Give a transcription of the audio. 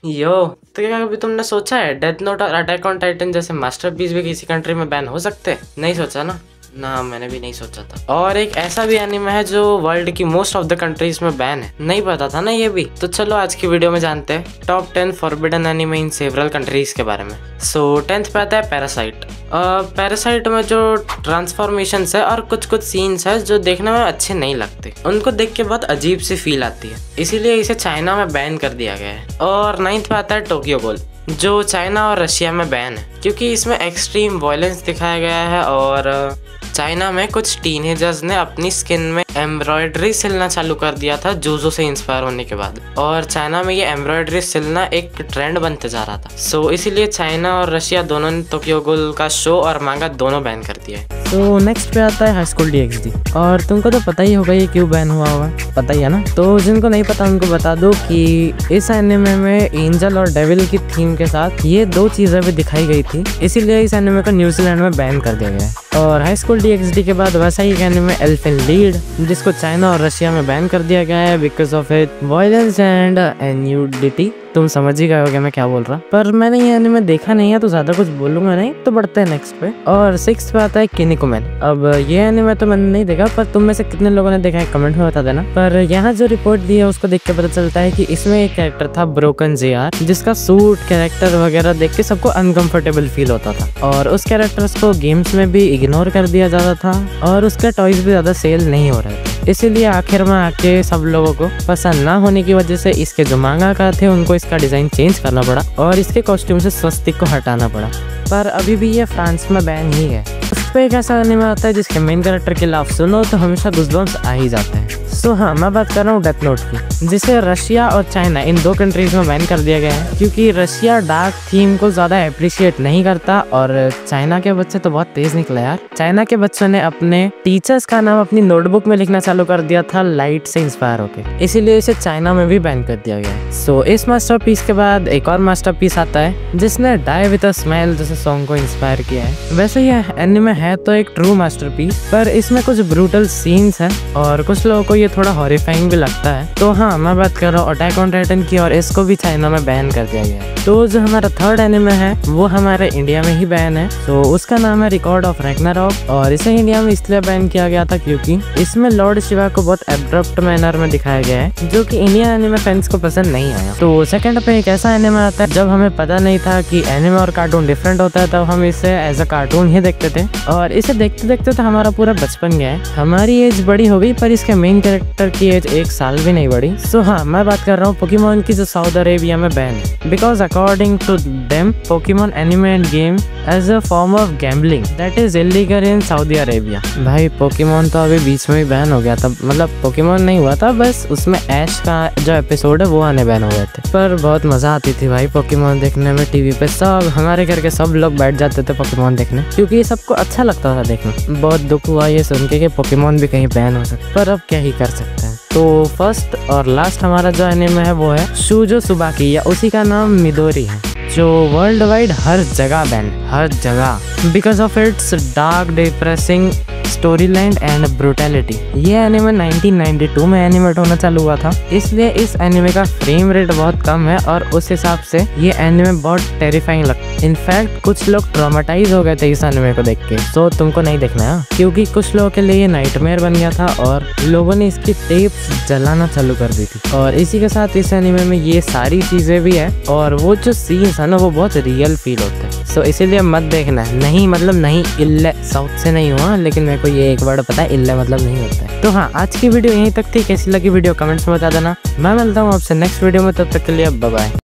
यो, तो क्या कभी तुमने सोचा है डेथ नोट और अटैक ऑन टाइटन जैसे मास्टरपीस भी किसी कंट्री में बैन हो सकते? नहीं सोचा ना, मैंने भी नहीं सोचा था। और एक ऐसा भी एनिमे है जो वर्ल्ड की मोस्ट ऑफ द कंट्रीज में बैन है, नहीं पता था ना ये भी। तो चलो आज की वीडियो में जानते हैं top 10 forbidden anime in several countries के बारे में। सो 10th पे आता है पैरासाइट। पैरासाइट में जो ट्रांसफॉर्मेशन है और कुछ सीन्स है जो देखने में अच्छे नहीं लगते, उनको देख के बहुत अजीब सी फील आती है, इसीलिए इसे चाइना में बैन कर दिया गया है। और 9th पे आता है टोक्यो गहोल, जो चाइना और रशिया में बैन है क्योंकि इसमें एक्सट्रीम वायलेंस दिखाया गया है। और चाइना में कुछ टीनेजर्स ने अपनी स्किन में एम्ब्रॉयडरी सिलना चालू कर दिया था जोजो से इंस्पायर होने के बाद, और चाइना में ये एम्ब्रॉयडरी सिलना एक ट्रेंड बनते जा रहा था। सो इसीलिए चाइना और रशिया दोनों ने टोक्यो गहोल का शो और मांगा दोनों बैन कर दिया है। तो नेक्स्ट पे आता है हाई स्कूल DxD, और तुमको तो पता ही होगा ये क्यों बैन हुआ होगा, पता ही है ना। तो जिनको नहीं पता उनको बता दो कि इस एनिमे में एंजल और डेविल की थीम के साथ ये दो चीजें भी दिखाई गई थी, इसीलिए इस एनिमे को न्यूजीलैंड में बैन कर दिया गया है। और हाई स्कूल DxD के बाद वैसा ही एक एनिमे एल्फिन लीड, जिसको चाइना और रशिया में बैन कर दिया गया है because of it violence and nudity. तुम समझ ही गए होगे मैं क्या बोल रहा, पर मैंने ये एनिमे देखा नहीं है तो ज्यादा कुछ बोलूंगा नहीं। तो बढ़ते हैं नेक्स्ट पे। और 6th पे आता है किनिको मैन। अब ये एनिमे तो मैंने नहीं देखा, पर तुम में से कितने लोगों ने देखा है कमेंट में बता देना। पर यहाँ जो रिपोर्ट दी है उसको देख के पता चलता है कि इसमें एक कैरेक्टर था ब्रोकन JR, जिसका सूट कैरेक्टर वगैरह देख के सबको अनकंफर्टेबल फील होता था, और उस कैरेक्टर्स को गेम्स में भी इग्नोर कर दिया जाता था, और उसके टॉयज भी ज्यादा सेल नहीं हो रहे थे। इसीलिए आखिर में आके सब लोगों को पसंद ना होने की वजह से इसके जो मांगाकार थे उनको इसका डिजाइन चेंज करना पड़ा, और इसके कॉस्ट्यूम से स्वस्तिक को हटाना पड़ा। पर अभी भी ये फ्रांस में बैन ही है। उस पे एक ऐसा एनिमे आता है जिसके मेन कैरेक्टर के लाफ सुनो तो हमेशा गुज़बम्स आ ही जाते हैं। सो हाँ, मैं बात कर रहा हूँ डेथ नोट की, जिसे रशिया और चाइना इन दो कंट्रीज में बैन कर दिया गया है क्योंकि रशिया डार्क थीम को ज्यादा अप्रिशिएट नहीं करता, और चाइना के बच्चे तो बहुत तेज निकले यार। चाइना के बच्चों ने अपने टीचर्स का नाम अपनी नोटबुक में लिखना चालू कर दिया था लाइट से इंस्पायर होके, इसीलिए इसे चाइना में भी बैन कर दिया गया है। सो इस मास्टरपीस के बाद एक और मास्टरपीस आता है जिसने डाई विद अ स्माइल जैसे सॉन्ग को इंस्पायर किया है। वैसे ये एनिमे है तो एक ट्रू मास्टरपीस, पर इसमें कुछ ब्रूटल सीन्स हैं और कुछ लोगों को ये थोड़ा हॉरिफाइंग भी लगता है। तो हाँ, मैं बात कर रहा हूँ अटैक ऑन टाइटन की, और इसको भी चाइना में बैन कर दिया गया है। तो जो हमारा थर्ड एनिमे है वो हमारे इंडिया में ही बैन है। तो उसका नाम है रिकॉर्ड ऑफ रैग्नारॉक, और इसे इंडिया में इसलिए बैन किया गया था क्योंकि इसमें लॉर्ड शिवा को बहुत एब्रप्ट मैनर में दिखाया गया है, जो कि इंडियन एनिमे फैंस को पसंद नहीं आया। तो सेकंड पे एक ऐसा एनिमे आता है जब हमें पता नहीं था कि एनिमे और कार्टून डिफरेंट होता है, तब हम इसे एज अ कार्टून ही देखते थे, और इसे देखते देखते तो हमारा पूरा बचपन गया है। हमारी एज बड़ी हो गई पर इसके मेन कैरेक्टर की एज 1 साल भी नहीं बढ़ी। सो हाँ, मैं बात कर रहा हूँ पोकेमॉन की, जो सऊदी अरेबिया में बैन है because according to them Pokemon anime and game as a form of gambling that is illegal in Saudi Arabia. भाई पोकेमॉन तो अभी बीच में ही बैन हो गया था, मतलब पोकेमॉन नहीं हुआ था, बस उसमें ऐश का जो एपिसोड है वो आने बैन हो गए थे। पर बहुत मजा आती थी भाई पोकेमॉन देखने में। टीवी पे सब हमारे घर के सब लोग बैठ जाते थे पोकेमॉन देखने, क्योंकि ये सबको अच्छा लगता था देखना। बहुत दुख हुआ ये सुन के कि पोकेमॉन भी कहीं बैन हो सकता, पर अब क्या ही कर सकते हैं। तो फर्स्ट और लास्ट हमारा जो एनिमे है वो है शूजो सुबाकी, या उसी का नाम मिडोरी है, जो वर्ल्ड वाइड हर जगह बैन, हर जगह, because of its dark depressing story line and brutality. ये एनिमे 1992 में एनिमेट होना चालू हुआ था, इसलिए इस एनिमे का फ्रेम रेट बहुत कम है, और उस हिसाब से ये एनिमे बहुत टेरिफाइंग लगता है। इनफैक्ट कुछ लोग ट्रॉमेटाइज हो गए थे इस एनिमे को देख के, तो तुमको नहीं देखना है क्योंकि कुछ लोगों के लिए ये नाइटमेयर बन गया था, और लोगों ने इसकी टेप्स जलाना चालू कर दी थी। और इसी के साथ इस एनिमे में ये सारी चीजें भी है, और वो जो सीन्स है ना वो बहुत रियल फील होते हैं। सो इसीलिए मत देखना है। नहीं मतलब नहीं, इल्ले साउथ से नहीं हुआ, लेकिन मेरे को ये एक वर्ड पता है, इल्ले मतलब नहीं होता है। तो हाँ, आज की वीडियो यहीं तक थी। कैसी लगी वीडियो कमेंट्स में बता देना। मैं मिलता हूँ आपसे नेक्स्ट वीडियो में, तब तक के लिए बाय बाय।